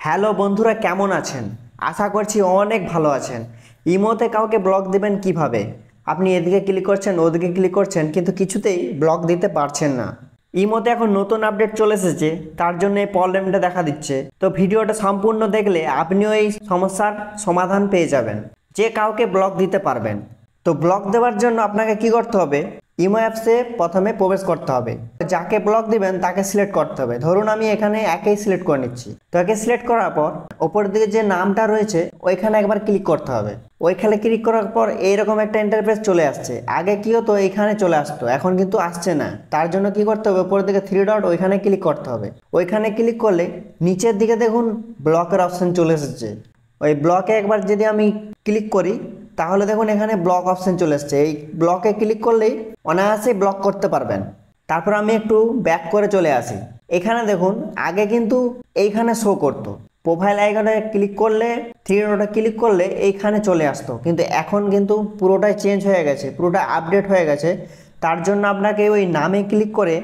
Hello বন্ধুরা, কেমন আছেন? আশা করছি অনেক ভালো আছেন। ইমোতে কাউকে ব্লক দিবেন কিভাবে? আপনি এদিকে ক্লিক করছেন, ওদিকে ক্লিক করছেন, কিন্তু কিছুতেই ব্লক দিতে পারছেন না। ইমোতে এখন নতুন আপডেট চলে এসেছে, তার জন্য এই প্রবলেমটা দেখা দিচ্ছে। তো ভিডিওটা সম্পূর্ণ দেখলে আপনিও এই সমস্যার সমাধান পেয়ে যাবেন, যে কাউকে ব্লক দিতে পারবেন। তো ব্লক দেওয়ার জন্য আপনাকে কি করতে হবে? ইমো অ্যাপসে প্রথমে প্রবেশ করতে হবে। যাকে ব্লক দিবেন তাকে সিলেক্ট করতে হবে। ধরুন আমি এখানে একেই সিলেক্ট করে নিচ্ছি। তো একে সিলেক্ট করার পর ওপরের দিকে যে নামটা রয়েছে ওইখানে একবার ক্লিক করতে হবে। ওইখানে ক্লিক করার পর এইরকম একটা ইন্টারফেস চলে আসছে। আগে কি হতো, এইখানে চলে আসতো, এখন কিন্তু আসছে না। তার জন্য কি করতে হবে, উপরের দিকে থ্রি ডট ওইখানে ক্লিক করতে হবে। ওইখানে ক্লিক করলে নিচের দিকে দেখুন ব্লকের অপশন চলে এসেছে। ওই ব্লকে একবার যদি আমি ক্লিক করি তাহলে দেখুন এখানে ব্লক অপশন চলে এসছে। এই ব্লকে ক্লিক করলেই অনায়াসেই ব্লক করতে পারবেন। তারপর আমি একটু ব্যাক করে চলে আসি। এখানে দেখুন আগে কিন্তু এইখানে শো করতো, প্রোফাইল আইকনে ক্লিক করলে, থ্রি ডটে ক্লিক করলে এইখানে চলে আসতো, কিন্তু এখন কিন্তু পুরোটাই চেঞ্জ হয়ে গেছে, পুরোটা আপডেট হয়ে গেছে। তার জন্য আপনাকে ওই নামে ক্লিক করে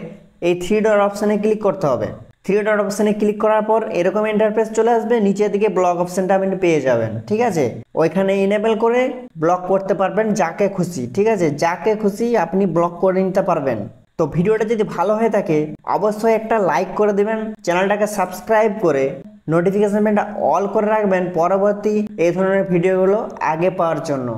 এই থ্রি ডট অপশানে ক্লিক করতে হবে। থ্রি ডট অপশানে ক্লিক করার পর এরকম ইন্টারফেস চলে আসবে, নিচের দিকে ব্লক অপশানটা আপনি পেয়ে যাবেন। ঠিক আছে, ওইখানে ইনেবল করে ব্লক করতে পারবেন যাকে খুশি। ঠিক আছে, যাকে খুশি আপনি ব্লক করে নিতে পারবেন। তো ভিডিওটা যদি ভালো হয়ে থাকে অবশ্যই একটা লাইক করে দিবেন, চ্যানেলটাকে সাবস্ক্রাইব করে নোটিফিকেশন বেলটা অল করে রাখবেন পরবর্তী এই ধরনের ভিডিওগুলো আগে পাওয়ার জন্য।